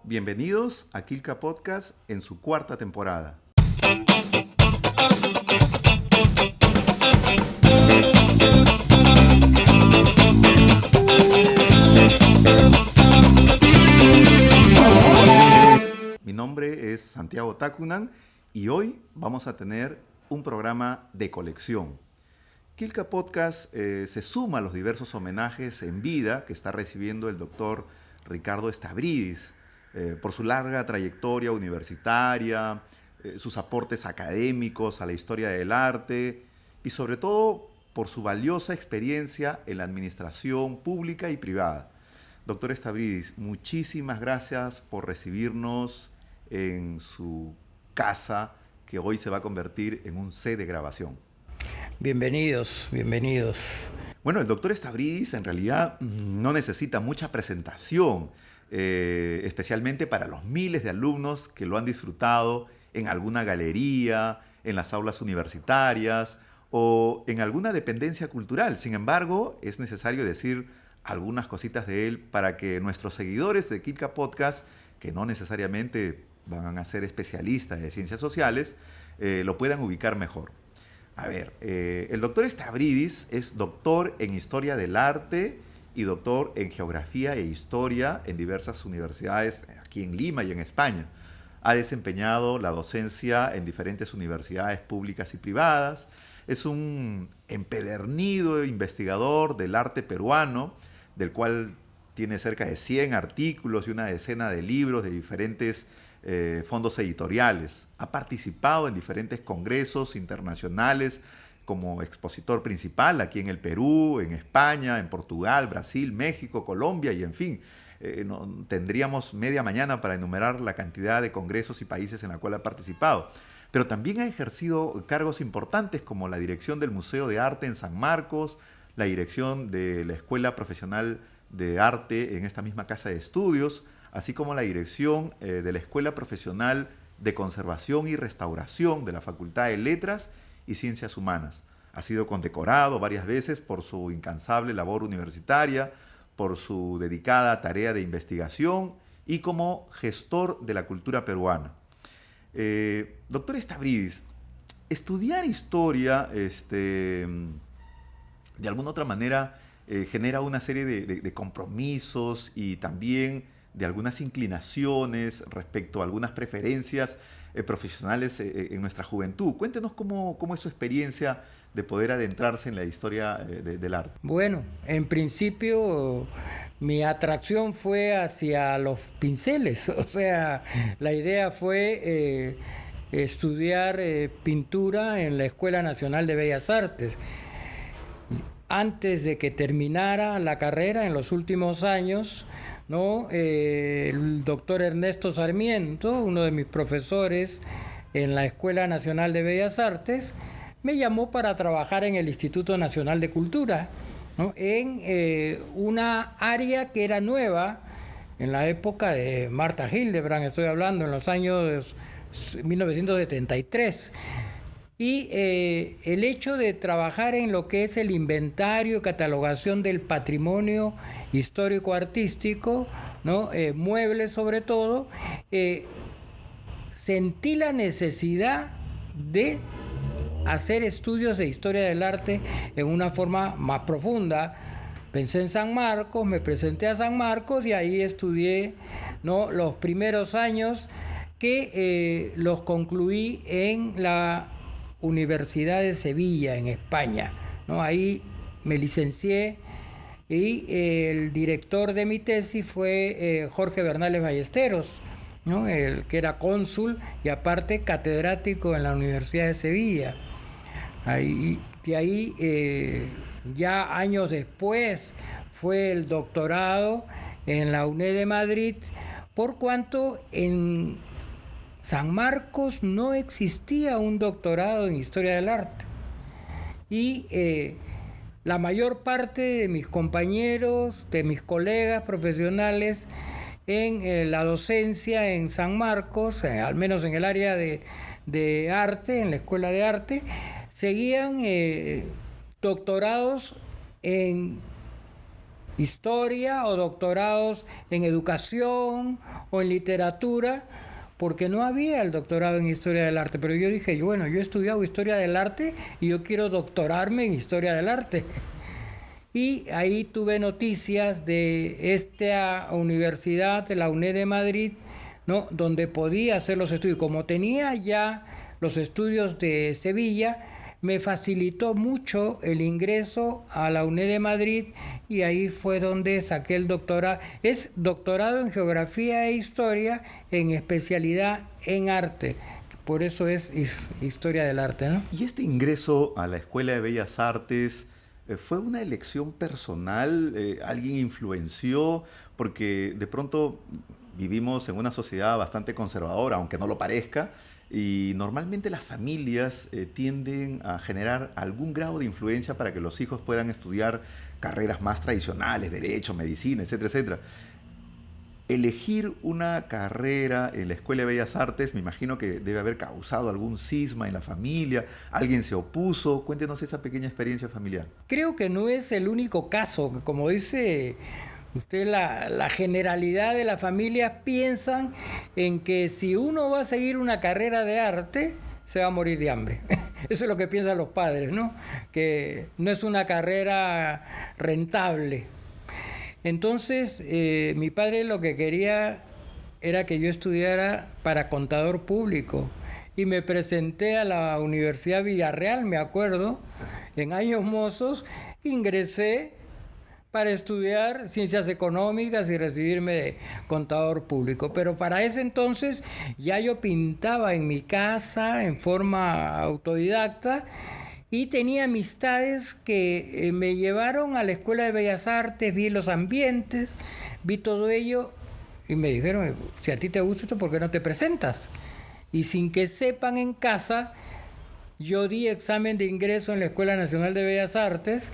Bienvenidos a Quilca Podcast en su cuarta temporada. Mi nombre es Santiago Tacunan y hoy vamos a tener un programa de colección. Quilca Podcast se suma a los diversos homenajes en vida que está recibiendo el doctor Ricardo Stavridis por su larga trayectoria universitaria, sus aportes académicos a la historia del arte y sobre todo por su valiosa experiencia en la administración pública y privada. Doctor Stavridis, muchísimas gracias por recibirnos en su casa, que hoy se va a convertir en un set de grabación. Bienvenidos. Bueno, el doctor Stavridis en realidad no necesita mucha presentación, especialmente para los miles de alumnos que lo han disfrutado en alguna galería, en las aulas universitarias o en alguna dependencia cultural. Sin embargo, es necesario decir algunas cositas de él para que nuestros seguidores de Quilca Podcast, que no necesariamente van a ser especialistas de ciencias sociales, lo puedan ubicar mejor. A ver, el doctor Stavridis es doctor en Historia del Arte y doctor en Geografía e Historia en diversas universidades aquí en Lima y en España. Ha desempeñado la docencia en diferentes universidades públicas y privadas. Es un empedernido investigador del arte peruano, del cual tiene cerca de 100 artículos y una decena de libros de diferentes fondos editoriales. Ha participado en diferentes congresos internacionales como expositor principal aquí en el Perú, en España, en Portugal, Brasil, México, Colombia y en fin. Tendríamos media mañana para enumerar la cantidad de congresos y países en la cual ha participado. Pero también ha ejercido cargos importantes como la dirección del Museo de Arte en San Marcos, la dirección de la Escuela Profesional de Arte en esta misma casa de estudios, así como la dirección de la Escuela Profesional de Conservación y Restauración de la Facultad de Letras y Ciencias Humanas. Ha sido condecorado varias veces por su incansable labor universitaria, por su dedicada tarea de investigación y como gestor de la cultura peruana. Doctor Stavridis, estudiar historia de alguna otra manera genera una serie de compromisos y también de algunas inclinaciones respecto a algunas preferencias profesionales en nuestra juventud. Cuéntenos cómo es su experiencia de poder adentrarse en la historia del arte. Bueno, en principio mi atracción fue hacia los pinceles, o sea, la idea fue estudiar pintura en la Escuela Nacional de Bellas Artes. Antes de que terminara la carrera, en los últimos años, ¿no? El doctor Ernesto Sarmiento, uno de mis profesores en la Escuela Nacional de Bellas Artes, me llamó para trabajar en el Instituto Nacional de Cultura, ¿no? En una área que era nueva en la época de Martha Hildebrand, estoy hablando en los años 1973. Y el hecho de trabajar en lo que es el inventario y catalogación del patrimonio histórico-artístico, ¿no? Muebles sobre todo, sentí la necesidad de hacer estudios de historia del arte en una forma más profunda. Pensé en San Marcos, me presenté a San Marcos y ahí estudié, ¿no? Los primeros años que los concluí en la Universidad de Sevilla, en España, ¿no? Ahí me licencié y el director de mi tesis fue Jorge Bernales Ballesteros, ¿no? El que era cónsul y aparte catedrático en la Universidad de Sevilla. De ahí, ya años después, fue el doctorado en la UNED de Madrid, por cuanto en San Marcos no existía un doctorado en Historia del Arte. Y la mayor parte de mis compañeros, de mis colegas profesionales en la docencia en San Marcos, al menos en el área de arte, en la Escuela de Arte, seguían doctorados en historia o doctorados en educación o en literatura, porque no había el doctorado en historia del arte. Pero yo dije, bueno, yo he estudiado historia del arte y yo quiero doctorarme en historia del arte. Y ahí tuve noticias de esta universidad, de la UNED de Madrid, ¿no?, donde podía hacer los estudios. Como tenía ya los estudios de Sevilla, me facilitó mucho el ingreso a la UNED de Madrid y ahí fue donde saqué el doctorado. Es doctorado en Geografía e Historia en especialidad en arte. Por eso es Historia del Arte, ¿no? ¿Y este ingreso a la Escuela de Bellas Artes fue una elección personal? ¿Alguien influenció? Porque de pronto vivimos en una sociedad bastante conservadora, aunque no lo parezca, y normalmente las familias tienden a generar algún grado de influencia para que los hijos puedan estudiar carreras más tradicionales, derecho, medicina, etcétera, etcétera. Elegir una carrera en la Escuela de Bellas Artes, me imagino que debe haber causado algún cisma en la familia, alguien se opuso. Cuéntenos esa pequeña experiencia familiar. Creo que no es el único caso, como dice usted, la generalidad de las familias piensan en que si uno va a seguir una carrera de arte, se va a morir de hambre. Eso es lo que piensan los padres, ¿no? Que no es una carrera rentable. Entonces, mi padre lo que quería era que yo estudiara para contador público. Y me presenté a la Universidad Villarreal, me acuerdo, en años mozos, ingresé para estudiar ciencias económicas y recibirme de contador público. Pero para ese entonces ya yo pintaba en mi casa en forma autodidacta y tenía amistades que me llevaron a la Escuela de Bellas Artes, vi los ambientes, vi todo ello y me dijeron, si a ti te gusta esto, ¿por qué no te presentas? Y sin que sepan en casa, yo di examen de ingreso en la Escuela Nacional de Bellas Artes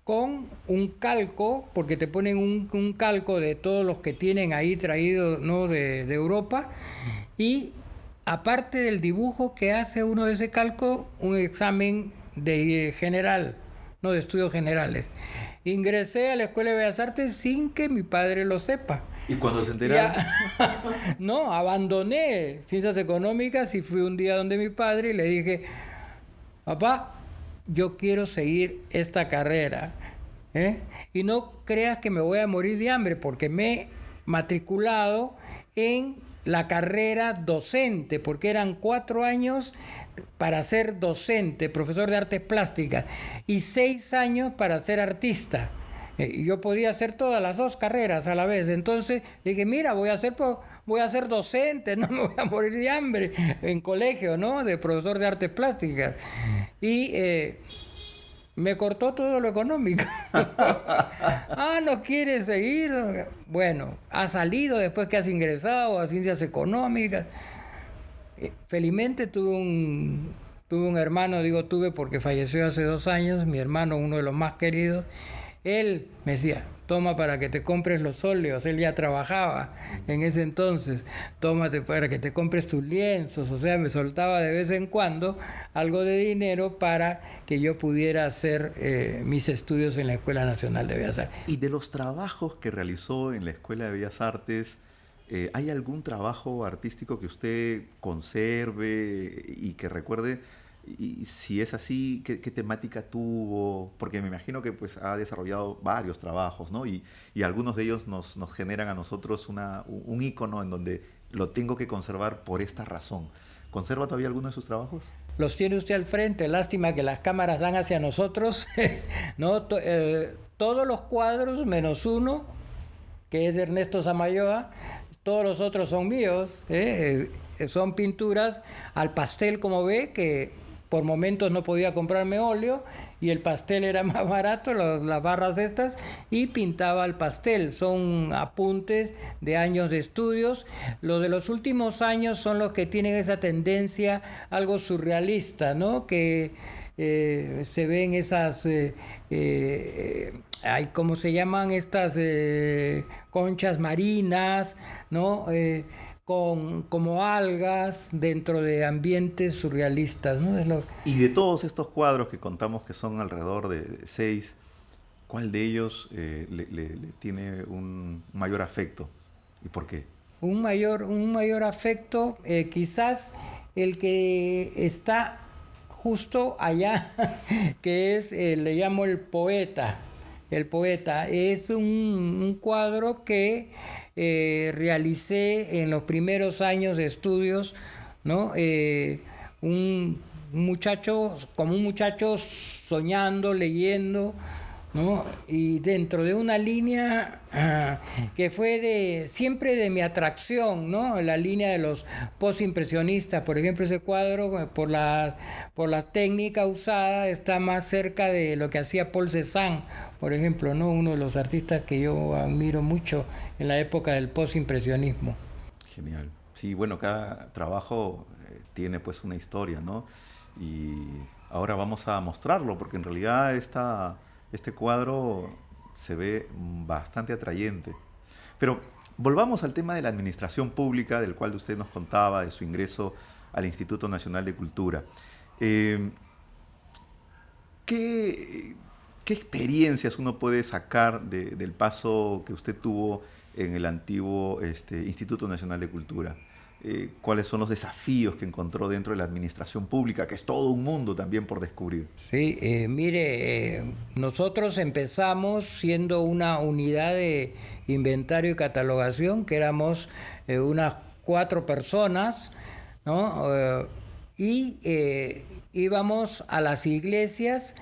con un calco, porque te ponen un calco de todos los que tienen ahí traído, ¿no?, de Europa, y aparte del dibujo que hace uno de ese calco, un examen de general, no, de estudios generales. Ingresé a la Escuela de Bellas Artes sin que mi padre lo sepa. ¿Y cuando se enteraron? No, abandoné ciencias económicas y fui un día donde mi padre y le dije, papá, yo quiero seguir esta carrera, y no creas que me voy a morir de hambre, porque me he matriculado en la carrera docente, porque eran 4 años para ser docente, profesor de artes plásticas, y 6 años para ser artista. Y yo podía hacer todas las 2 carreras a la vez. Entonces dije, mira, voy a ser docente, no me voy a morir de hambre en colegio, ¿no?, de profesor de artes plásticas. Y me cortó todo lo económico. ¿No quieres seguir? Bueno, ha salido después que has ingresado a ciencias económicas. Felizmente tuve un hermano, digo tuve porque falleció hace 2 años, mi hermano, uno de los más queridos. Él me decía, toma para que te compres los óleos, él ya trabajaba en ese entonces, tómate para que te compres tus lienzos, o sea, me soltaba de vez en cuando algo de dinero para que yo pudiera hacer mis estudios en la Escuela Nacional de Bellas Artes. Y de los trabajos que realizó en la Escuela de Bellas Artes, ¿hay algún trabajo artístico que usted conserve y que recuerde? Y si es así, ¿qué temática tuvo? Porque me imagino que pues ha desarrollado varios trabajos, ¿no? Y algunos de ellos nos generan a nosotros un ícono en donde lo tengo que conservar por esta razón. ¿Conserva todavía alguno de sus trabajos? Los tiene usted al frente, lástima que las cámaras dan hacia nosotros, ¿no? Todos los cuadros, menos uno, que es de Ernesto Samayoa, todos los otros son míos, son pinturas al pastel, como ve, que por momentos no podía comprarme óleo y el pastel era más barato, las barras estas, y pintaba al pastel. Son apuntes de años de estudios. Los de los últimos años son los que tienen esa tendencia algo surrealista, ¿no? Que se ven esas, ¿cómo se llaman? Estas conchas marinas, ¿no? Como algas dentro de ambientes surrealistas, ¿no? Y de todos estos cuadros que contamos, que son alrededor de 6, ¿Cuál de ellos le tiene un mayor afecto y por qué? Un mayor afecto, quizás el que está justo allá, que es, le llamo el poeta. El poeta es un cuadro que realicé en los primeros años de estudios, ¿no? Un muchacho, como un muchacho soñando, leyendo, ¿no? Y dentro de una línea que fue siempre de mi atracción, ¿no? La línea de los postimpresionistas. Por ejemplo, ese cuadro, por la técnica usada, está más cerca de lo que hacía Paul Cézanne, por ejemplo, ¿no? Uno de los artistas que yo admiro mucho en la época del postimpresionismo. Genial. Sí, bueno, cada trabajo tiene pues una historia, ¿no? Y ahora vamos a mostrarlo, porque en realidad este cuadro se ve bastante atrayente. Pero volvamos al tema de la administración pública, del cual usted nos contaba, de su ingreso al Instituto Nacional de Cultura. ¿Qué experiencias uno puede sacar del paso que usted tuvo en el antiguo Instituto Nacional de Cultura? ¿Cuáles son los desafíos que encontró dentro de la administración pública, que es todo un mundo también por descubrir? Sí, mire, nosotros empezamos siendo una unidad de inventario y catalogación, que éramos unas 4 personas, ¿no? Íbamos a las iglesias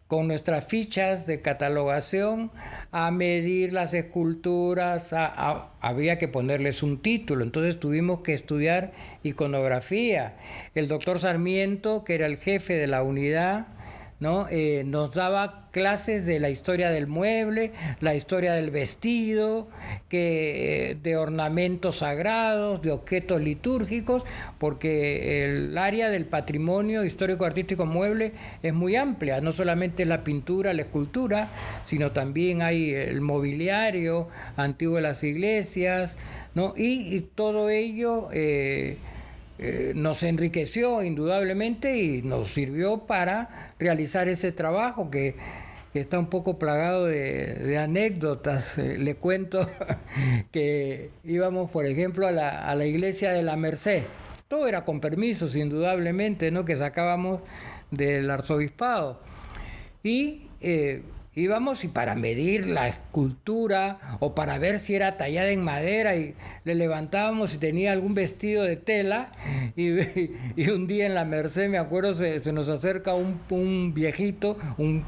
con nuestras fichas de catalogación a medir las esculturas, había que ponerles un título, entonces tuvimos que estudiar iconografía. El doctor Sarmiento, que era el jefe de la unidad, ¿no? Nos daba clases de la historia del mueble, la historia del vestido, de ornamentos sagrados, de objetos litúrgicos, porque el área del patrimonio histórico-artístico mueble es muy amplia, no solamente la pintura, la escultura, sino también hay el mobiliario antiguo de las iglesias, ¿no? Y todo ello nos enriqueció indudablemente y nos sirvió para realizar ese trabajo que está un poco plagado de anécdotas. Le cuento que íbamos, por ejemplo, a la iglesia de la Merced. Todo era con permisos, indudablemente, ¿no? Que sacábamos del arzobispado. Y íbamos y para medir la escultura o para ver si era tallada en madera y le levantábamos si tenía algún vestido de tela y un día en la Merced, me acuerdo, se nos acerca un viejito, un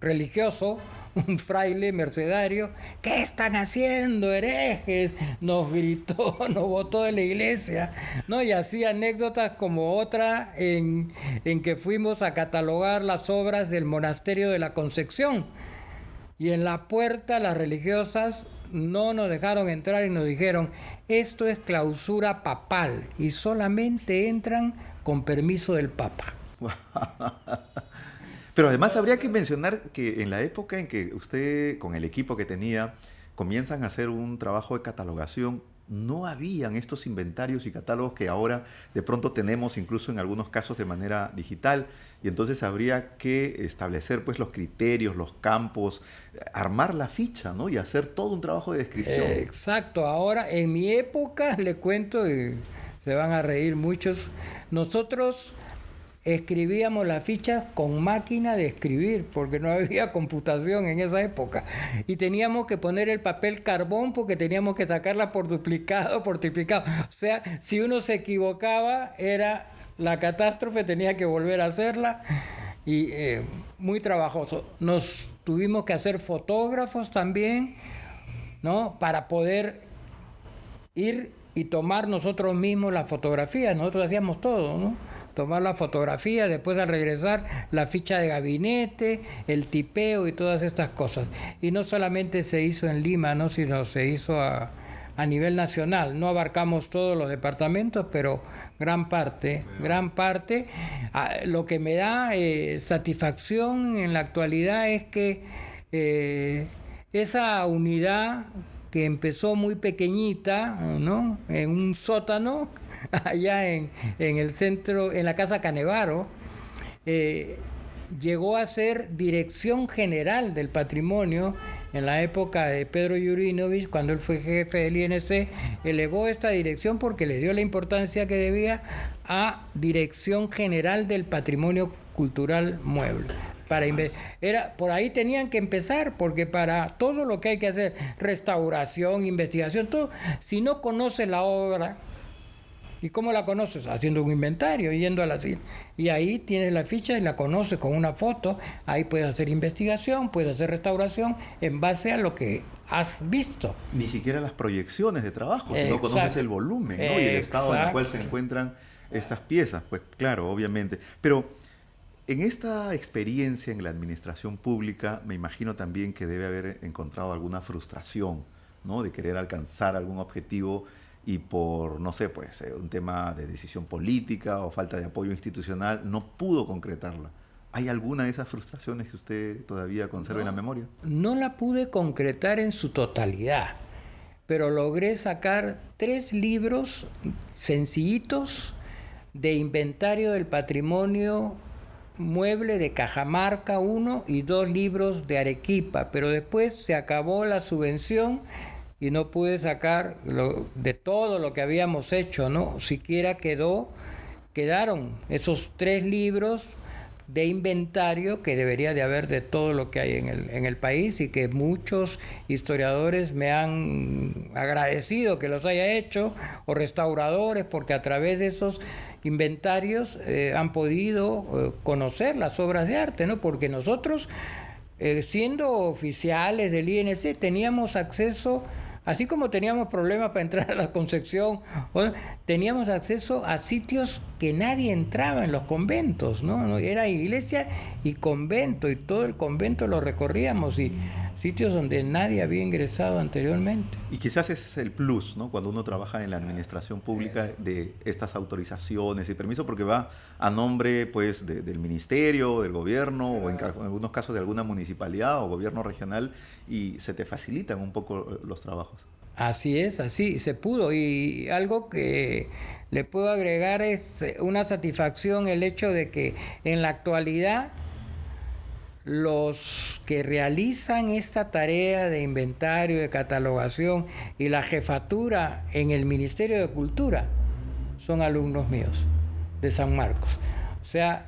religioso, un fraile mercedario. ¿Qué están haciendo, herejes? Nos gritó, nos botó de la iglesia, ¿no? Y así anécdotas como otra en que fuimos a catalogar las obras del monasterio de la Concepción y en la puerta las religiosas no nos dejaron entrar y nos dijeron: esto es clausura papal y solamente entran con permiso del Papa. Pero además habría que mencionar que en la época en que usted, con el equipo que tenía, comienzan a hacer un trabajo de catalogación, no habían estos inventarios y catálogos que ahora de pronto tenemos, incluso en algunos casos de manera digital, y entonces habría que establecer pues los criterios, los campos, armar la ficha, ¿no? Y hacer todo un trabajo de descripción. Exacto. Ahora, en mi época, le cuento y se van a reír muchos, nosotros escribíamos las fichas con máquina de escribir, porque no había computación en esa época. Y teníamos que poner el papel carbón porque teníamos que sacarla por duplicado, por triplicado. O sea, si uno se equivocaba, era la catástrofe, tenía que volver a hacerla. Y muy trabajoso. Nos tuvimos que hacer fotógrafos también, ¿no? Para poder ir y tomar nosotros mismos la fotografía. Nosotros hacíamos todo, ¿no? Tomar la fotografía, después al regresar la ficha de gabinete, el tipeo y todas estas cosas. Y no solamente se hizo en Lima, ¿no? Sino se hizo a nivel nacional. No abarcamos todos los departamentos, pero gran parte. Lo que me da satisfacción en la actualidad es que esa unidad que empezó muy pequeñita, ¿no? En un sótano, allá en el centro, en la Casa Canevaro, llegó a ser Dirección General del Patrimonio en la época de Pedro Yurinovich, cuando él fue jefe del INC, elevó esta dirección porque le dio la importancia que debía a Dirección General del Patrimonio Cultural Mueble. Por ahí tenían que empezar, porque para todo lo que hay que hacer, restauración, investigación, todo, si no conoces la obra, ¿y cómo la conoces? Haciendo un inventario, yendo a la CIR. Y ahí tienes la ficha y la conoces con una foto. Ahí puedes hacer investigación, puedes hacer restauración en base a lo que has visto. Ni siquiera las proyecciones de trabajo, si no conoces el volumen, ¿no? Y el estado en el cual se encuentran estas piezas. Pues claro, obviamente. Pero en esta experiencia en la administración pública, me imagino también que debe haber encontrado alguna frustración, ¿no? De querer alcanzar algún objetivo y por, no sé, pues un tema de decisión política o falta de apoyo institucional, no pudo concretarla. ¿Hay alguna de esas frustraciones que usted todavía conserva en la memoria? No la pude concretar en su totalidad, pero logré sacar 3 libros sencillitos de inventario del patrimonio mueble de Cajamarca, 1, y 2 libros de Arequipa, pero después se acabó la subvención y no pude sacar de todo lo que habíamos hecho, ¿no? Siquiera quedaron esos 3 libros de inventario que debería de haber de todo lo que hay en el país, y que muchos historiadores me han agradecido que los haya hecho, o restauradores, porque a través de esos inventarios han podido conocer las obras de arte, ¿no? Porque nosotros, siendo oficiales del INC, teníamos acceso, así como teníamos problemas para entrar a la Concepción, teníamos acceso a sitios que nadie entraba en los conventos, ¿no? Era iglesia y convento, y todo el convento lo recorríamos, y sitios donde nadie había ingresado anteriormente. Y quizás ese es el plus, ¿no? Cuando uno trabaja en la administración pública, de estas autorizaciones y permisos, porque va a nombre, pues, del ministerio, del gobierno, o en algunos casos de alguna municipalidad o gobierno regional, y se te facilitan un poco los trabajos. Así es, así se pudo. Y algo que le puedo agregar es una satisfacción, el hecho de que en la actualidad los que realizan esta tarea de inventario, de catalogación y la jefatura en el Ministerio de Cultura son alumnos míos de San Marcos. O sea,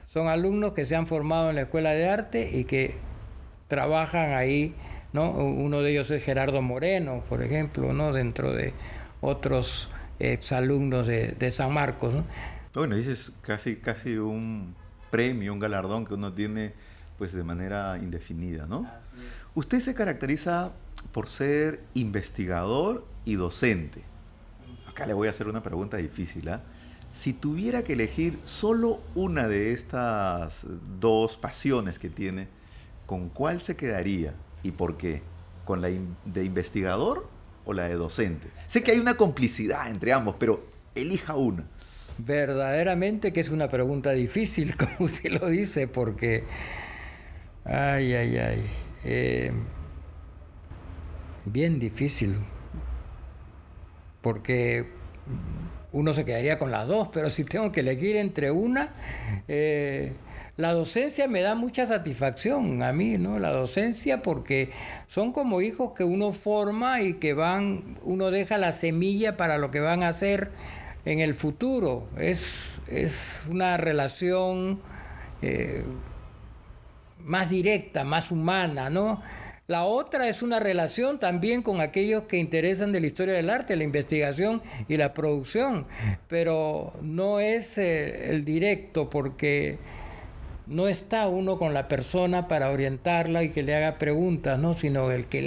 son alumnos que se han formado en la Escuela de Arte y que trabajan ahí, ¿no? Uno de ellos es Gerardo Moreno, por ejemplo, ¿no? Dentro de otros exalumnos de San Marcos, ¿no? Bueno, dices casi un premio, un galardón que uno tiene, pues, de manera indefinida, ¿no? Usted se caracteriza por ser investigador y docente. Acá le voy a hacer una pregunta difícil, ¿eh? Si tuviera que elegir solo una de estas 2 pasiones que tiene, ¿con cuál se quedaría y por qué? ¿Con la de investigador o la de docente? Sé que hay una complicidad entre ambos, pero elija una. Verdaderamente que es una pregunta difícil, como usted lo dice, porque bien difícil, porque uno se quedaría con las 2, pero si tengo que elegir entre una, la docencia me da mucha satisfacción a mí, ¿no? La docencia, porque son como hijos que uno forma y que uno deja la semilla para lo que van a hacer en el futuro. Es una relación más directa, más humana, ¿no? La otra es una relación también con aquellos que interesan de la historia del arte, la investigación y la producción, pero no es el directo, porque no está uno con la persona para orientarla y que le haga preguntas, ¿no? Sino el que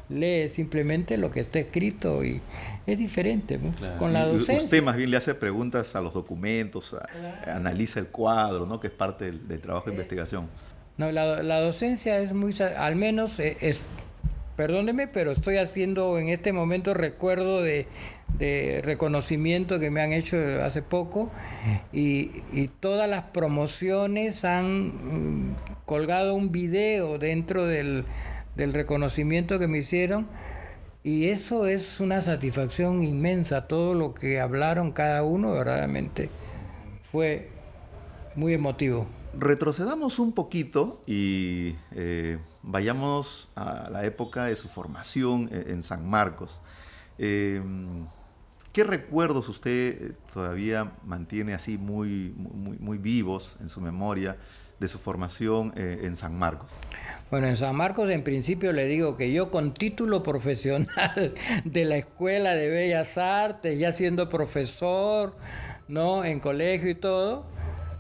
lee simplemente lo que está escrito, y es diferente, ¿no? Claro. Con la docencia. Usted más bien le hace preguntas a los documentos, analiza el cuadro, ¿no? Que es parte del trabajo de investigación. No, la docencia es muy, al menos perdóneme, pero estoy haciendo en este momento recuerdo de reconocimiento que me han hecho hace poco, y todas las promociones han colgado un video dentro del reconocimiento que me hicieron, y eso es una satisfacción inmensa. Todo lo que hablaron cada uno verdaderamente fue muy emotivo. Retrocedamos un poquito y vayamos a la época de su formación en San Marcos. Eh, ¿Qué recuerdos usted todavía mantiene así muy vivos en su memoria de su formación en San Marcos? Bueno, en San Marcos en principio le digo que yo con título profesional de la Escuela de Bellas Artes, ya siendo profesor, ¿no? En colegio y todo,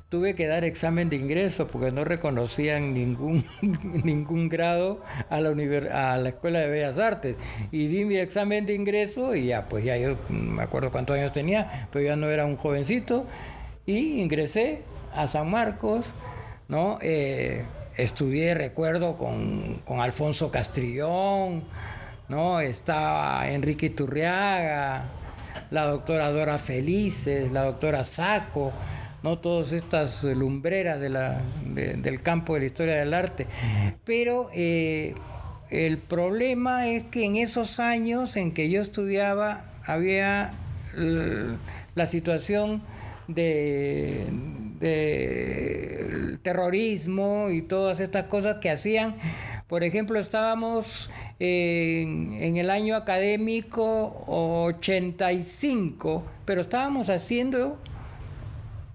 tuve que dar examen de ingreso porque no reconocían ningún grado a a la Escuela de Bellas Artes. Y di mi examen de ingreso y ya, pues ya yo no me acuerdo cuántos años tenía, pero ya no era un jovencito. Y ingresé a San Marcos, ¿no? Estudié, recuerdo, con Alfonso Castrillón, ¿no? Estaba Enrique Iturriaga, la doctora Dora Felices, la doctora Saco, ¿no? Todas estas lumbreras del campo de la historia del arte. Pero el problema es que en esos años en que yo estudiaba había la situación de terrorismo y todas estas cosas que hacían. Por ejemplo, estábamos en el año académico 85, pero estábamos haciendo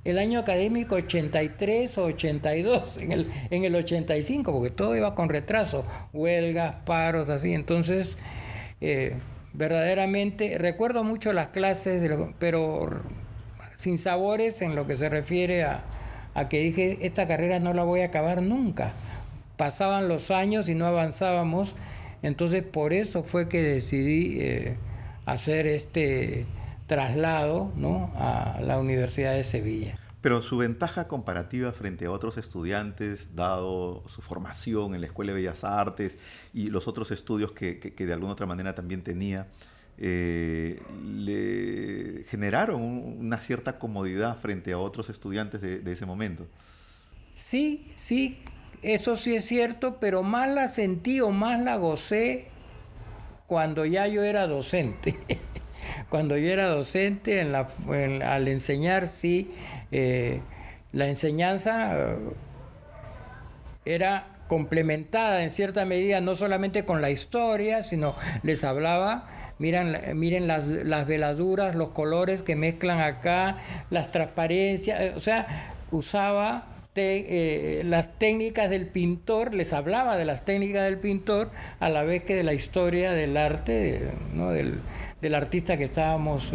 el año académico 83 o 82 en el 85, porque todo iba con retraso, huelgas, paros, así. Entonces, verdaderamente, recuerdo mucho las clases, pero sin sabores en lo que se refiere a que dije, esta carrera no la voy a acabar nunca. Pasaban los años y no avanzábamos, entonces por eso fue que decidí hacer este traslado, ¿no?, a la Universidad de Sevilla. Pero su ventaja comparativa frente a otros estudiantes, dado su formación en la Escuela de Bellas Artes y los otros estudios que de alguna otra manera también tenía, le generaron una cierta comodidad frente a otros estudiantes de ese momento. Sí, sí, eso sí es cierto, pero más la sentí o más la gocé cuando ya yo era docente. Cuando yo era docente, al enseñar, sí, la enseñanza era complementada en cierta medida, no solamente con la historia, sino les hablaba, miren las veladuras, los colores que mezclan acá, las transparencias, o sea, usaba las técnicas del pintor, les hablaba de las técnicas del pintor a la vez que de la historia del arte, ¿no?, del artista que estábamos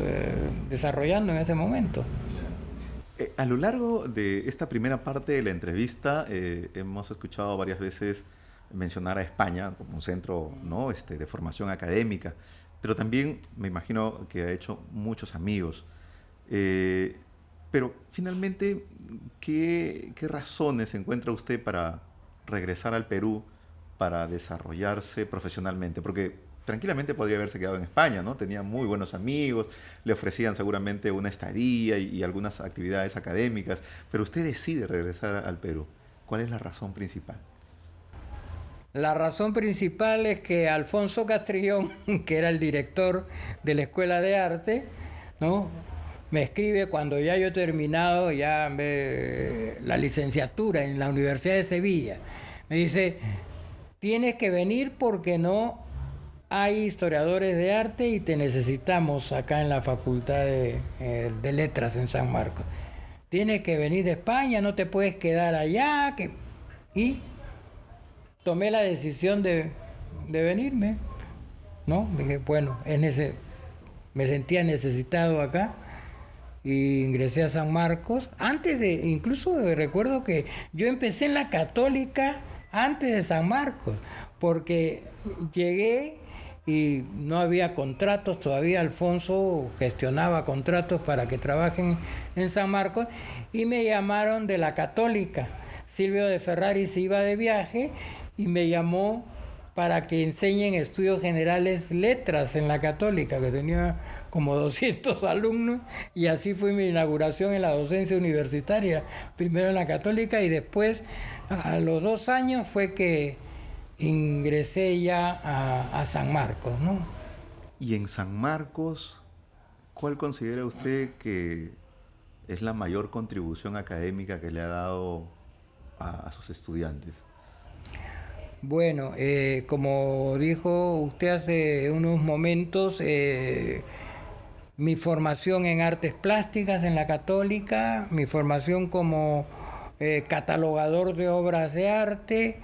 desarrollando en ese momento. A lo largo de esta primera parte de la entrevista hemos escuchado varias veces mencionar a España como un centro, ¿no?, de formación académica, pero también me imagino que ha hecho muchos amigos. Pero finalmente, ¿qué razones encuentra usted para regresar al Perú para desarrollarse profesionalmente? Porque tranquilamente podría haberse quedado en España, ¿no? Tenía muy buenos amigos, le ofrecían seguramente una estadía y algunas actividades académicas, pero usted decide regresar al Perú. ¿Cuál es la razón principal? La razón principal es que Alfonso Castrillón, que era el director de la Escuela de Arte, ¿no?, me escribe cuando ya yo he terminado la licenciatura en la Universidad de Sevilla. Me dice, tienes que venir porque no hay historiadores de arte y te necesitamos acá en la Facultad de Letras en San Marcos. Tienes que venir de España, no te puedes quedar allá. Y tomé la decisión de venirme, ¿no? Dije, bueno, me sentía necesitado acá. Y ingresé a San Marcos. Incluso recuerdo que yo empecé en la Católica antes de San Marcos, porque llegué y no había contratos, todavía Alfonso gestionaba contratos para que trabajen en San Marcos, y me llamaron de la Católica. Silvio de Ferrari se iba de viaje y me llamó para que enseñen estudios generales letras en la Católica, que tenía como 200 alumnos, y así fue mi inauguración en la docencia universitaria, primero en la Católica y después, a los 2 años, fue que ingresé ya a San Marcos, ¿no? Y en San Marcos, ¿cuál considera usted que es la mayor contribución académica que le ha dado a sus estudiantes? Bueno, como dijo usted hace unos momentos, mi formación en artes plásticas en la Católica, mi formación como catalogador de obras de arte,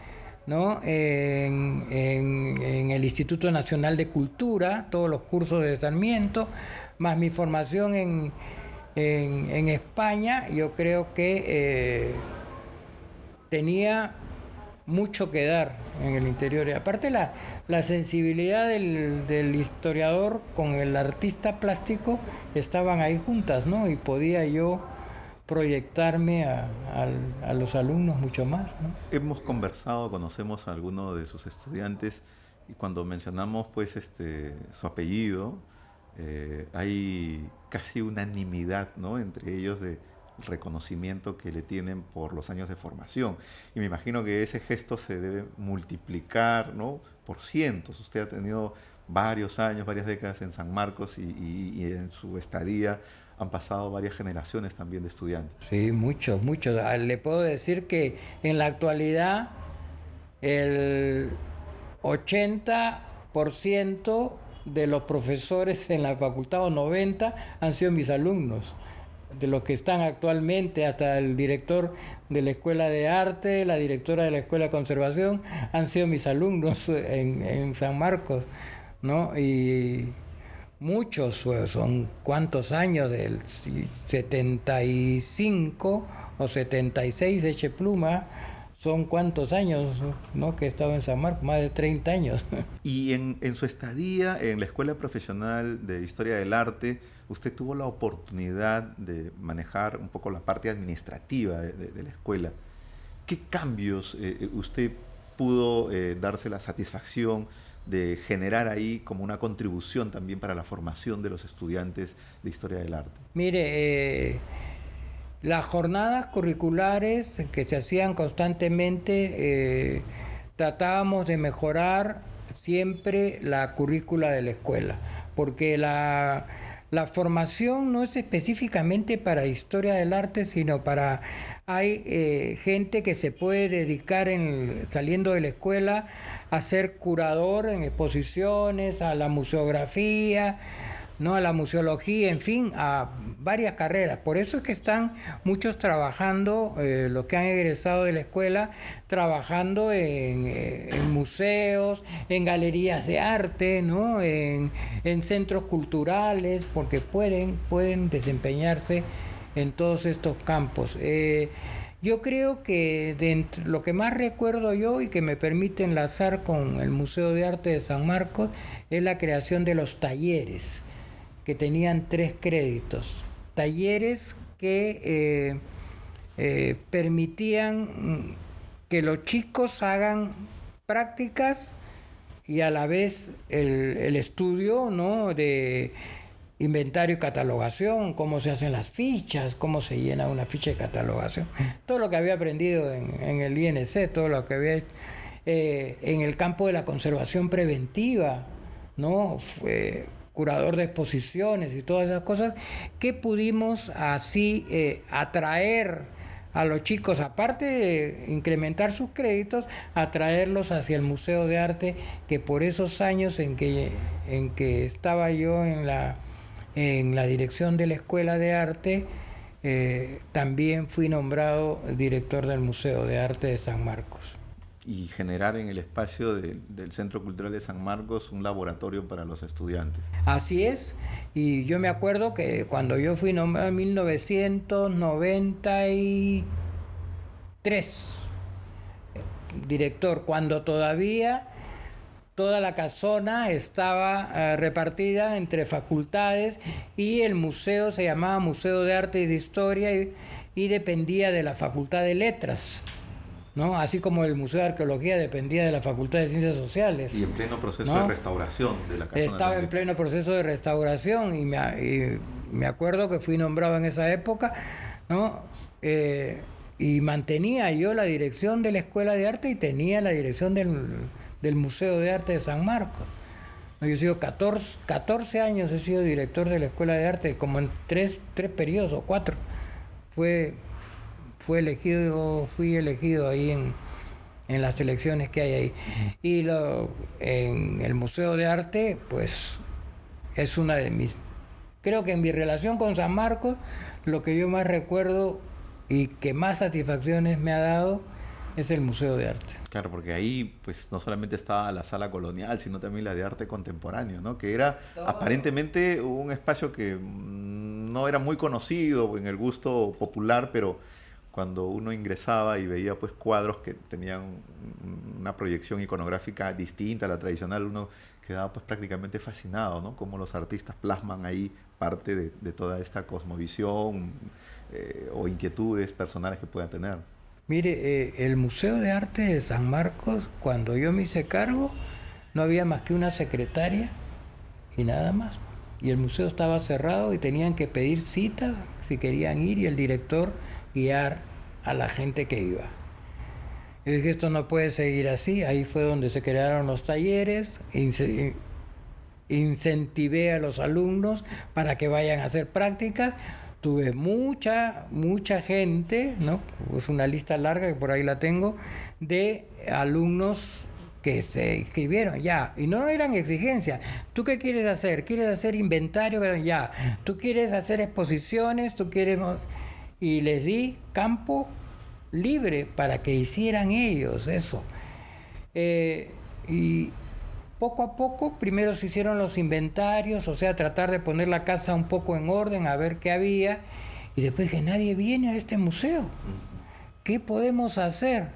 ¿no? En el Instituto Nacional de Cultura, todos los cursos de Sarmiento, más mi formación en España, yo creo que tenía mucho que dar en el interior. Y aparte la sensibilidad del historiador con el artista plástico estaban ahí juntas, ¿no? Y podía yo proyectarme a los alumnos mucho más, ¿no? Hemos conversado, conocemos a algunos de sus estudiantes y cuando mencionamos pues su apellido, hay casi unanimidad, ¿no?, entre ellos de reconocimiento que le tienen por los años de formación. Y me imagino que ese gesto se debe multiplicar, ¿no?, por cientos. Usted ha tenido varios años, varias décadas en San Marcos y en su estadía han pasado varias generaciones también de estudiantes. Sí, muchos, muchos. Le puedo decir que en la actualidad el 80% de los profesores en la facultad, o 90%, han sido mis alumnos. De los que están actualmente, hasta el director de la Escuela de Arte, la directora de la Escuela de Conservación, han sido mis alumnos en San Marcos, ¿no? Y muchos, son cuántos años, del 75 o 76, eche pluma, son cuántos años, ¿no?, que he estado en San Marcos, más de 30 años. Y en su estadía en la Escuela Profesional de Historia del Arte, usted tuvo la oportunidad de manejar un poco la parte administrativa de la escuela. ¿Qué cambios usted pudo darse la satisfacción de generar ahí como una contribución también para la formación de los estudiantes de Historia del Arte? Mire, las jornadas curriculares que se hacían constantemente, tratábamos de mejorar siempre la currícula de la escuela, porque la formación no es específicamente para historia del arte, sino para... Hay gente que se puede dedicar saliendo de la escuela a ser curador en exposiciones, a la museografía, ¿no?, a la museología, en fin, a varias carreras. Por eso es que están muchos trabajando, los que han egresado de la escuela, trabajando en museos, en galerías de arte, ¿no?, en centros culturales, porque pueden desempeñarse en todos estos campos. Yo creo que lo que más recuerdo yo y que me permite enlazar con el Museo de Arte de San Marcos es la creación de los talleres, que tenían 3 créditos. Talleres que permitían que los chicos hagan prácticas y a la vez el estudio, ¿no?, de inventario y catalogación, cómo se hacen las fichas, cómo se llena una ficha de catalogación. Todo lo que había aprendido en el INC, todo lo que había en el campo de la conservación preventiva, ¿no?, curador de exposiciones y todas esas cosas, que pudimos así atraer a los chicos, aparte de incrementar sus créditos, atraerlos hacia el Museo de Arte, que por esos años en que estaba yo en la dirección de la Escuela de Arte, también fui nombrado director del Museo de Arte de San Marcos. Y generar en el espacio del Centro Cultural de San Marcos un laboratorio para los estudiantes. Así es, y yo me acuerdo que cuando yo fui nombrado en 1993, director, cuando todavía toda la casona estaba repartida entre facultades y el museo se llamaba Museo de Arte y de Historia y dependía de la Facultad de Letras, ¿no? Así como el Museo de Arqueología dependía de la Facultad de Ciencias Sociales. Y en pleno proceso, ¿no?, de restauración de la casona. Estaba también en pleno proceso de restauración y me acuerdo que fui nombrado en esa época, ¿no? Y mantenía yo la dirección de la Escuela de Arte y tenía la dirección del Museo de Arte de San Marcos. Yo he sido 14 años he sido director de la Escuela de Arte, como en tres periodos o 4. fui elegido ahí en las elecciones que hay ahí. Y en el Museo de Arte, pues es una de mis... Creo que en mi relación con San Marcos, lo que yo más recuerdo y que más satisfacciones me ha dado es el Museo de Arte. Claro, porque ahí pues no solamente estaba la sala colonial, sino también la de arte contemporáneo, ¿no? Que era aparentemente un espacio que no era muy conocido en el gusto popular, pero cuando uno ingresaba y veía pues cuadros que tenían una proyección iconográfica distinta a la tradicional, uno quedaba pues prácticamente fascinado, ¿no? Cómo los artistas plasman ahí parte de toda esta cosmovisión o inquietudes personales que puedan tener. Mire, el Museo de Arte de San Marcos, cuando yo me hice cargo, no había más que una secretaria y nada más. Y el museo estaba cerrado y tenían que pedir cita si querían ir y el director guiar a la gente que iba. Yo dije, esto no puede seguir así. Ahí fue donde se crearon los talleres, incentivé a los alumnos para que vayan a hacer prácticas. Tuve mucha gente, ¿no? Es una lista larga que por ahí la tengo, de alumnos que se inscribieron ya, y no eran exigencias. ¿Tú qué quieres hacer? ¿Quieres hacer inventario? Ya. ¿Tú quieres hacer exposiciones? ¿Tú quieres...? Y les di campo libre para que hicieran ellos eso. Y poco a poco, primero se hicieron los inventarios, o sea, tratar de poner la casa un poco en orden, a ver qué había, y después dije, nadie viene a este museo. ¿Qué podemos hacer?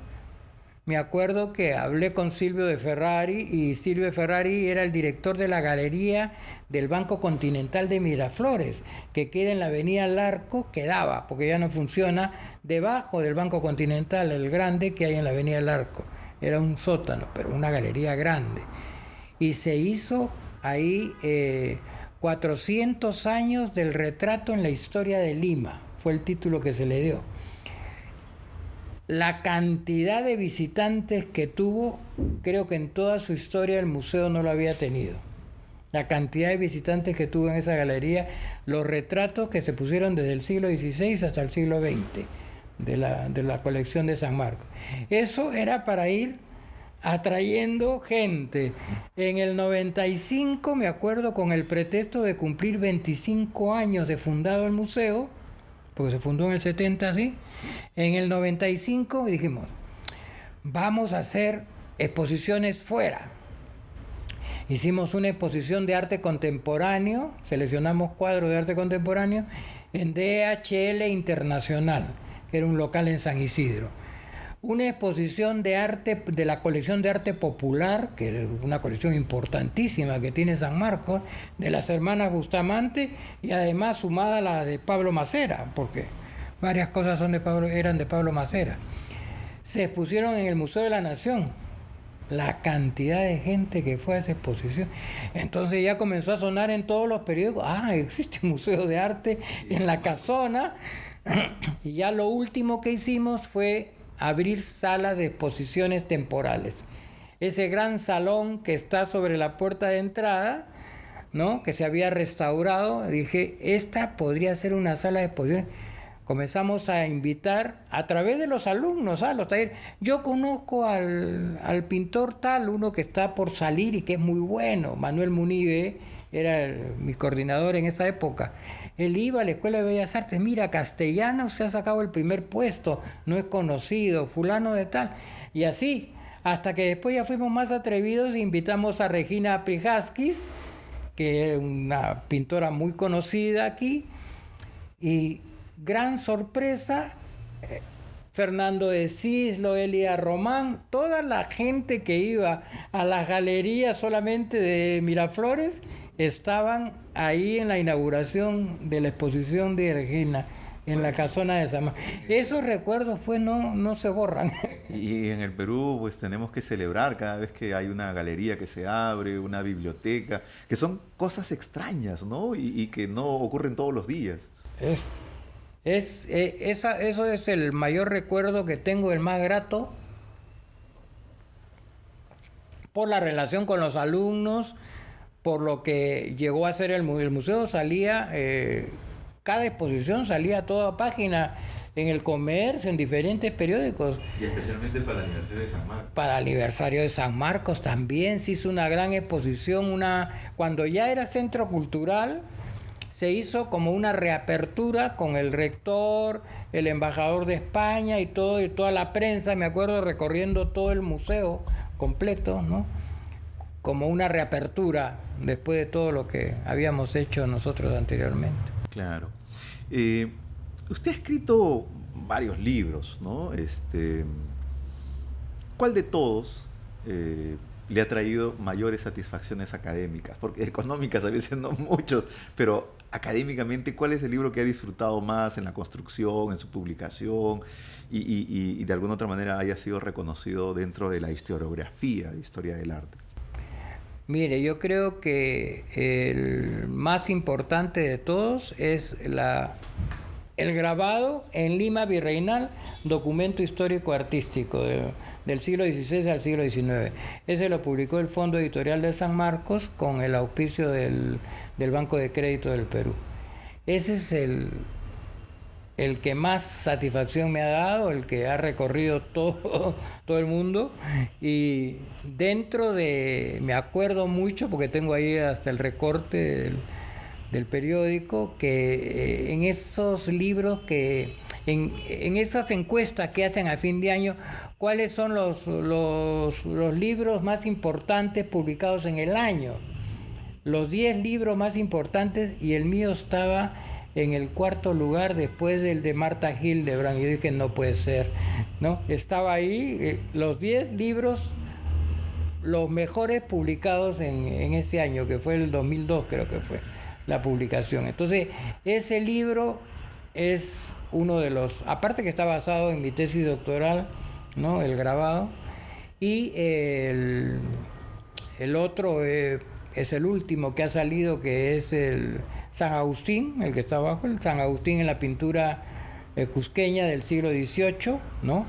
Me acuerdo que hablé con Silvio de Ferrari, y Silvio de Ferrari era el director de la galería del Banco Continental de Miraflores, que queda en la avenida Larco, quedaba, porque ya no funciona, debajo del Banco Continental, el grande que hay en la avenida Larco. Era un sótano, pero una galería grande. Y se hizo ahí 400 años del retrato en la historia de Lima, fue el título que se le dio. La cantidad de visitantes que tuvo, creo que en toda su historia el museo no lo había tenido. La cantidad de visitantes que tuvo en esa galería, los retratos que se pusieron desde el siglo XVI hasta el siglo XX, de la colección de San Marcos. Eso era para ir atrayendo gente. En el 95, me acuerdo, con el pretexto de cumplir 25 años de fundado el museo, porque se fundó en el 70, ¿sí? En el 95 dijimos, vamos a hacer exposiciones fuera. Hicimos una exposición de arte contemporáneo, seleccionamos cuadros de arte contemporáneo en DHL Internacional, que era un local en San Isidro. Una exposición de arte, de la colección de arte popular, que es una colección importantísima que tiene San Marcos, de las hermanas Bustamante, y además sumada a la de Pablo Macera, porque varias cosas eran de Pablo Macera. Se expusieron en el Museo de la Nación. La cantidad de gente que fue a esa exposición. Entonces ya comenzó a sonar en todos los periódicos, existe un museo de arte en la Casona. Y ya lo último que hicimos fue abrir salas de exposiciones temporales. Ese gran salón que está sobre la puerta de entrada, ¿no?, que se había restaurado, dije, esta podría ser una sala de exposiciones. Comenzamos a invitar a través de los alumnos a los talleres. Yo conozco al pintor tal, uno que está por salir y que es muy bueno, Manuel Munive, era mi coordinador en esa época. Él iba a la Escuela de Bellas Artes, mira, Castellano se ha sacado el primer puesto, no es conocido, fulano de tal. Y así, hasta que después ya fuimos más atrevidos e invitamos a Regina Prijaskis, que es una pintora muy conocida aquí, y gran sorpresa, Fernando de Cislo, Elia Román, toda la gente que iba a las galerías solamente de Miraflores estaban ahí en la inauguración de la exposición de Regina en la Casona de San Marcos. Esos recuerdos pues no se borran. Y en el Perú pues tenemos que celebrar cada vez que hay una galería que se abre, una biblioteca, que son cosas extrañas, ¿no? Y que no ocurren todos los días. Eso es el mayor recuerdo que tengo, el más grato, por la relación con los alumnos, por lo que llegó a ser el museo. Salía, cada exposición salía a toda página en El Comercio, en diferentes periódicos. Y especialmente para el aniversario de San Marcos. Para el aniversario de San Marcos también se hizo una gran exposición, cuando ya era centro cultural, se hizo como una reapertura con el rector, el embajador de España y toda la prensa, me acuerdo recorriendo todo el museo completo, ¿no? Como una reapertura después de todo lo que habíamos hecho nosotros anteriormente. Claro. Usted ha escrito varios libros, ¿no? ¿Cuál de todos le ha traído mayores satisfacciones académicas? Porque económicas a veces no mucho, pero académicamente, ¿cuál es el libro que ha disfrutado más en la construcción, en su publicación y de alguna otra manera haya sido reconocido dentro de la historiografía de historia del arte? Mire, yo creo que el más importante de todos es el grabado en Lima Virreinal, documento histórico artístico del siglo XVI al siglo XIX. Ese lo publicó el Fondo Editorial de San Marcos con el auspicio del Banco de Crédito del Perú. Ese es el que más satisfacción me ha dado, el que ha recorrido todo el mundo, y me acuerdo mucho, porque tengo ahí hasta el recorte del periódico, que en esos libros, en esas encuestas que hacen a fin de año, cuáles son los libros más importantes publicados en el año, los 10 libros más importantes, y el mío estaba en el 4º lugar después del de Marta Hildebrand. Y yo dije, no puede ser, ¿no? Estaba ahí, los 10 libros, los mejores publicados en ese año, que fue el 2002, creo que fue la publicación. Entonces, ese libro es uno de los, aparte que está basado en mi tesis doctoral, ¿no? El grabado, y el otro es el último que ha salido, que es el San Agustín, el que está abajo, el San Agustín en la pintura cusqueña del siglo XVIII, ¿no?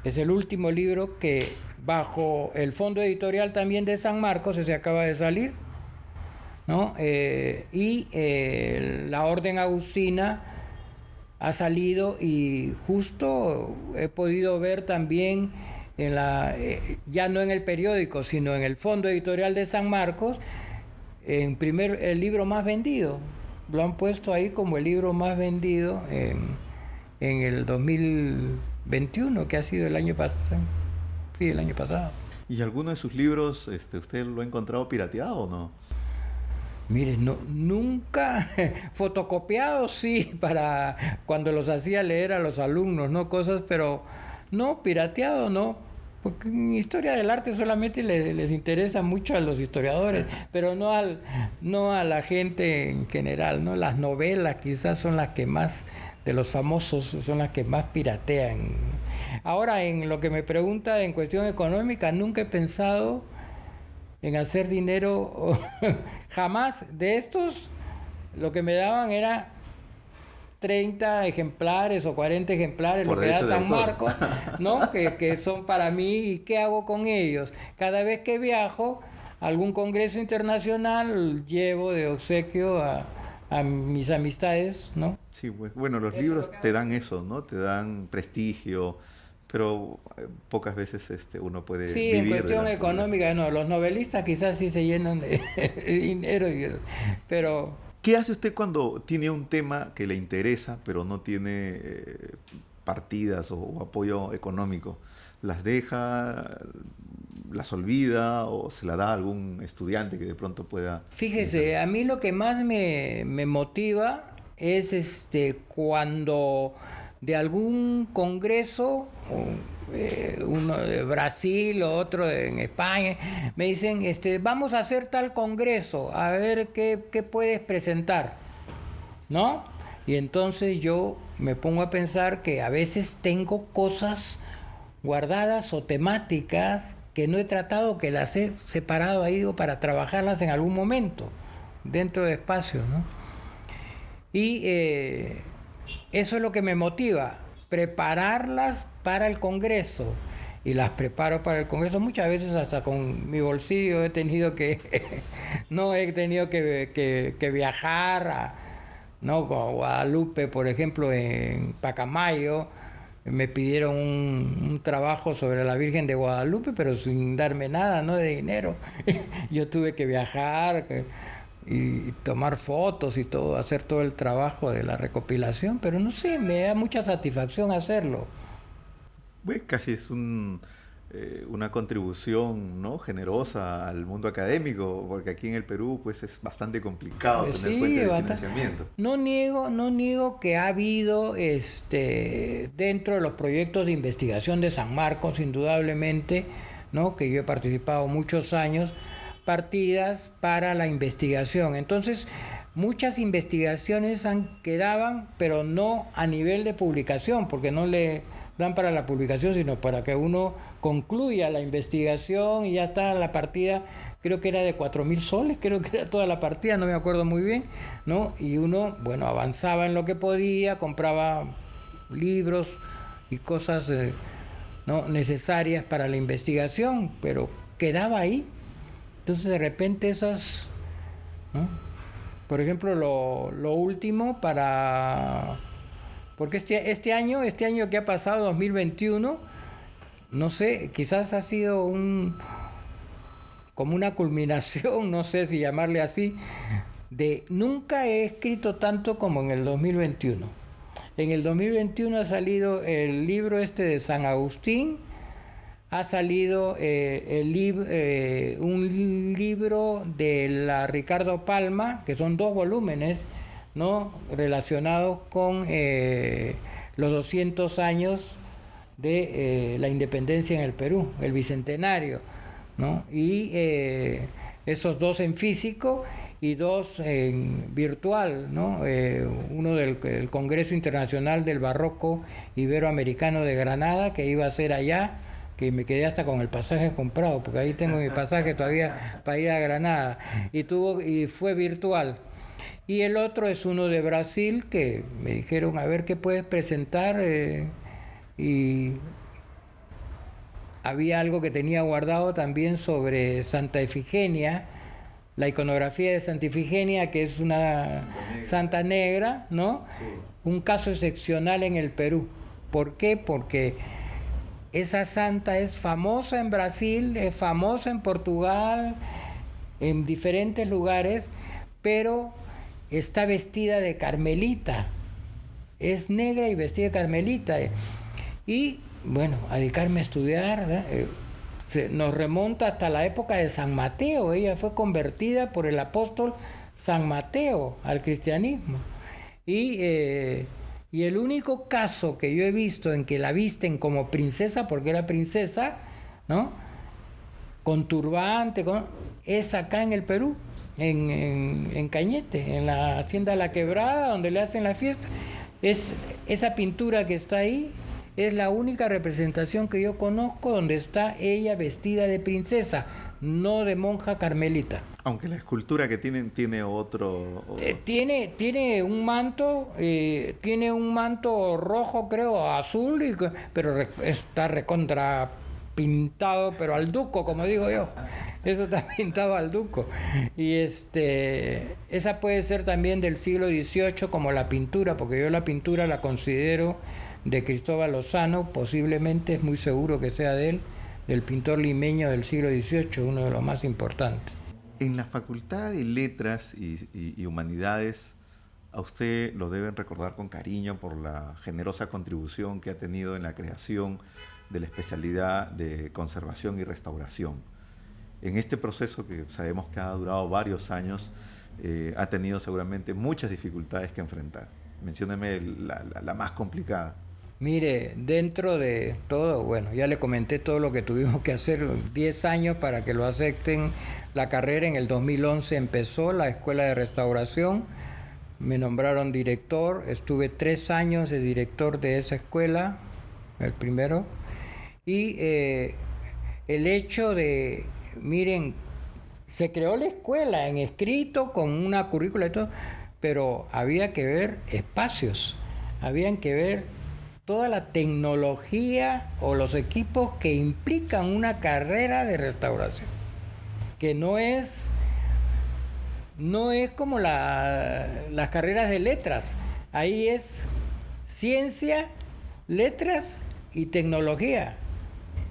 Es el último libro que, bajo el fondo editorial también de San Marcos, ese acaba de salir, ¿no? La Orden Agustina ha salido, y justo he podido ver también ya no en el periódico, sino en el fondo editorial de San Marcos, el libro más vendido. Lo han puesto ahí como el libro más vendido en el 2021, que ha sido el año pasado. Sí, el año pasado. ¿Y alguno de sus libros usted lo ha encontrado pirateado o no? Mire, no, nunca fotocopiado, sí, para cuando los hacía leer a los alumnos, ¿no? Cosas, pero no, pirateado no. Porque en historia del arte solamente les interesa mucho a los historiadores, pero no a la gente en general, ¿no? Las novelas quizás son las que más, de los famosos, son las que más piratean. Ahora, en lo que me pregunta en cuestión económica, nunca he pensado en hacer dinero, jamás. De estos, lo que me daban era 30 ejemplares o 40 ejemplares, por lo que da San autor. Marcos, ¿no? que son para mí, y ¿qué hago con ellos? Cada vez que viajo a algún congreso internacional, llevo de obsequio a mis amistades, ¿no? Sí, bueno, los libros te dan eso, ¿no? Te dan prestigio, pero pocas veces uno puede Sí, vivir en de cuestión la económica, no. Los novelistas quizás sí se llenan de dinero, pero... ¿Qué hace usted cuando tiene un tema que le interesa, pero no tiene partidas o apoyo económico? ¿Las deja, las olvida o se la da a algún estudiante que de pronto pueda...? Fíjese, a mí lo que más me motiva es cuando de algún congreso, uno de Brasil o otro en España, me dicen, vamos a hacer tal congreso, a ver qué puedes presentar, ¿no? Y entonces yo me pongo a pensar que a veces tengo cosas guardadas o temáticas que no he tratado, que las he separado ahí para trabajarlas en algún momento, dentro de espacios, ¿no? Y eso es lo que me motiva, prepararlas para el Congreso. Y las preparo para el Congreso, muchas veces hasta con mi bolsillo he tenido que viajar ¿no? Con Guadalupe, por ejemplo, en Pacamayo, me pidieron un trabajo sobre la Virgen de Guadalupe, pero sin darme nada, ¿no? De dinero. Yo tuve que viajar y tomar fotos y todo, hacer todo el trabajo de la recopilación, pero no sé, me da mucha satisfacción hacerlo. Pues casi es una contribución, ¿no?, generosa al mundo académico, porque aquí en el Perú pues es bastante complicado tener Sí, fuentes de financiamiento. No niego que ha habido dentro de los proyectos de investigación de San Marcos, indudablemente, ¿no?, que yo he participado muchos años, partidas para la investigación. Entonces, muchas investigaciones quedaban, pero no a nivel de publicación, porque no le dan para la publicación, sino para que uno concluya la investigación y ya está la partida, creo que era de 4.000 soles, creo que era toda la partida, no me acuerdo muy bien, ¿no? Y uno, bueno, avanzaba en lo que podía, compraba libros y cosas ¿no?, necesarias para la investigación, pero quedaba ahí. Entonces de repente esas, ¿no? Por ejemplo, lo último para... Porque este año que ha pasado, 2021, no sé, quizás ha sido como una culminación, no sé si llamarle así, de nunca he escrito tanto como en el 2021. En el 2021 ha salido el libro de San Agustín, ha salido un libro de la Ricardo Palma, que son 2 volúmenes, ¿no?, relacionados con los 200 años de la independencia en el Perú, el bicentenario, ¿no? Y esos 2 en físico y 2 en virtual, ¿no? Uno del Congreso Internacional del Barroco Iberoamericano de Granada, que iba a ser allá, que me quedé hasta con el pasaje comprado, porque ahí tengo mi pasaje todavía para ir a Granada, y fue virtual. Y el otro es uno de Brasil, que me dijeron, a ver qué puedes presentar, y había algo que tenía guardado también sobre Santa Ifigenia, la iconografía de Santa Ifigenia, que es una Santa Negra, ¿no? Sí. Un caso excepcional en el Perú. ¿Por qué? Porque esa santa es famosa en Brasil, es famosa en Portugal, en diferentes lugares, pero está vestida de carmelita, es negra y vestida de carmelita. Y bueno, a dedicarme a estudiar, nos remonta hasta la época de San Mateo. Ella fue convertida por el apóstol San Mateo al cristianismo. Y el único caso que yo he visto en que la visten como princesa, porque era princesa, ¿no?, con turbante, es acá en el Perú, en Cañete, en la Hacienda La Quebrada, donde le hacen la fiesta. Esa pintura que está ahí es la única representación que yo conozco donde está ella vestida de princesa, no de monja carmelita. Aunque la escultura que tiene otro... Tiene un manto, rojo, creo, azul, pero está recontra pintado, pero al duco, como digo yo. Eso está pintado al duco. Y esa puede ser también del siglo XVIII como la pintura, porque yo la pintura la considero de Cristóbal Lozano, posiblemente, es muy seguro que sea de él, del pintor limeño del siglo XVIII, uno de los más importantes. En la Facultad de Letras y Humanidades, a usted lo deben recordar con cariño por la generosa contribución que ha tenido en la creación de la especialidad de conservación y restauración. En este proceso, que sabemos que ha durado varios años, ha tenido seguramente muchas dificultades que enfrentar. Mencióneme la más complicada. Mire, dentro de todo, bueno, ya le comenté todo lo que tuvimos que hacer, 10 años para que lo acepten la carrera. En el 2011 empezó la Escuela de Restauración, me nombraron director, estuve 3 años de director de esa escuela, el primero, y el hecho de, miren, se creó la escuela en escrito con una currícula y todo, pero había que ver espacios, habían que ver toda la tecnología o los equipos que implican una carrera de restauración, que no es no es como las carreras de letras. Ahí es ciencia, letras y tecnología,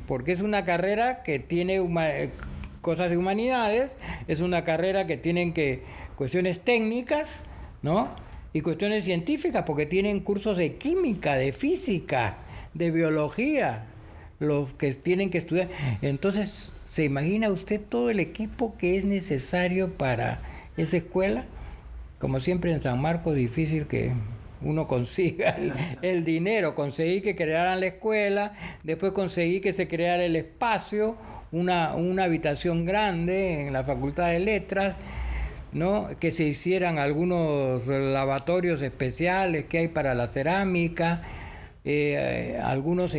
porque es una carrera que tiene cosas de humanidades, es una carrera que tienen cuestiones técnicas, ¿no? Y cuestiones científicas, porque tienen cursos de química, de física, de biología, los que tienen que estudiar. Entonces, ¿se imagina usted todo el equipo que es necesario para esa escuela? Como siempre en San Marcos, difícil que uno consiga el dinero. Conseguí que crearan la escuela, después conseguí que se creara el espacio, una habitación grande en la Facultad de Letras, ¿no? Que se hicieran algunos lavatorios especiales que hay para la cerámica, algunos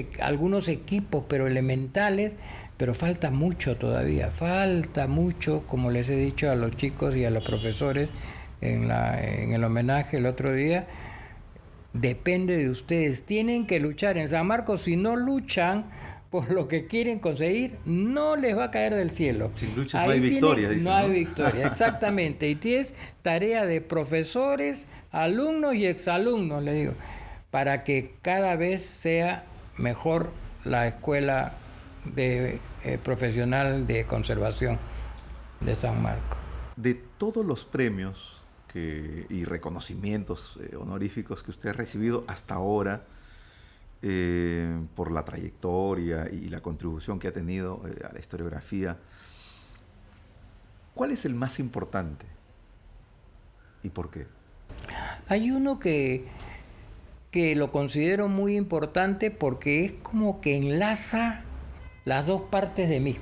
equipos, pero elementales, pero falta mucho todavía, falta mucho, como les he dicho a los chicos y a los profesores en el homenaje el otro día. Depende de ustedes, tienen que luchar. En San Marcos, si no luchan por lo que quieren conseguir, no les va a caer del cielo. Sin lucha no hay victoria, dicen, no hay victoria, exactamente. Y es tarea de profesores, alumnos y exalumnos, le digo, para que cada vez sea mejor la escuela profesional de conservación de San Marcos. De todos los premios y reconocimientos honoríficos que usted ha recibido hasta ahora, por la trayectoria y la contribución que ha tenido a la historiografía, ¿cuál es el más importante y por qué? Hay uno que lo considero muy importante porque es como que enlaza las dos partes de mí.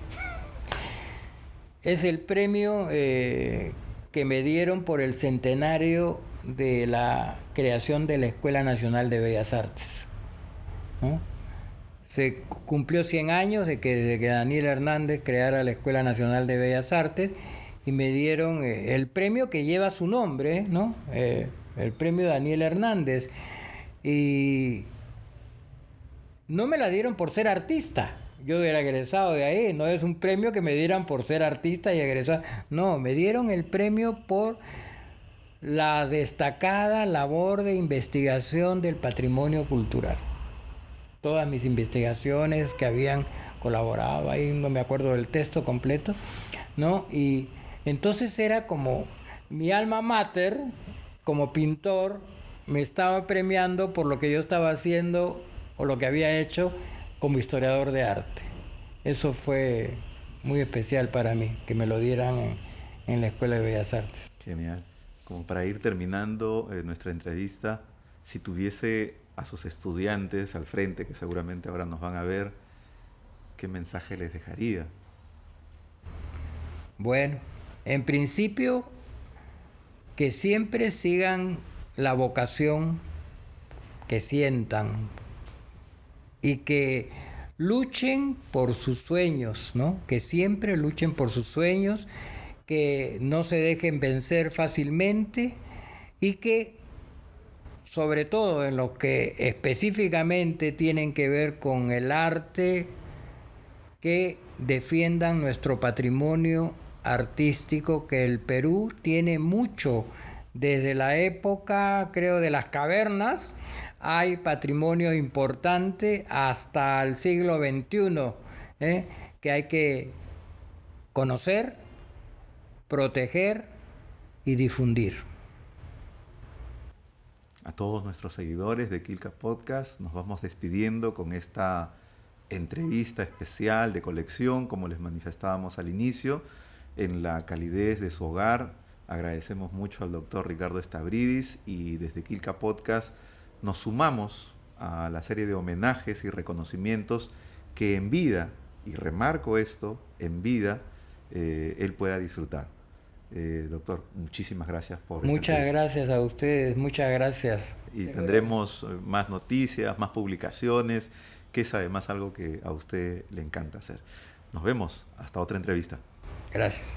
Es el premio que me dieron por el centenario de la creación de la Escuela Nacional de Bellas Artes, ¿no? Se cumplió 100 años de que Daniel Hernández creara la Escuela Nacional de Bellas Artes y me dieron el premio que lleva su nombre, ¿no? El premio Daniel Hernández. Y no me la dieron por ser artista. Yo era egresado de ahí, no es un premio que me dieran por ser artista y egresado. No, me dieron el premio por la destacada labor de investigación del patrimonio cultural. Todas mis investigaciones que habían colaborado, ahí no me acuerdo del texto completo, ¿no? Y entonces era como mi alma mater, como pintor, me estaba premiando por lo que yo estaba haciendo o lo que había hecho como historiador de arte. Eso fue muy especial para mí, que me lo dieran en la Escuela de Bellas Artes. Genial. Como para ir terminando nuestra entrevista, si tuviese a sus estudiantes al frente, que seguramente ahora nos van a ver, ¿qué mensaje les dejaría? Bueno, en principio, que siempre sigan la vocación que sientan y que luchen por sus sueños, ¿no? Que siempre luchen por sus sueños, que no se dejen vencer fácilmente y que, sobre todo en lo que específicamente tienen que ver con el arte, que defiendan nuestro patrimonio artístico, que el Perú tiene mucho. Desde la época, creo, de las cavernas, hay patrimonio importante hasta el siglo XXI, que hay que conocer, proteger y difundir. A todos nuestros seguidores de Quilca Podcast nos vamos despidiendo con esta entrevista especial de colección, como les manifestábamos al inicio, en la calidez de su hogar. Agradecemos mucho al doctor Ricardo Stavridis y desde Quilca Podcast nos sumamos a la serie de homenajes y reconocimientos que en vida, y remarco esto, en vida, él pueda disfrutar. Doctor, muchísimas gracias por esta Muchas entrevista. gracias a ustedes, muchas gracias. Y tendremos más noticias, más publicaciones, que es además algo que a usted le encanta hacer. Nos vemos, hasta otra entrevista. Gracias.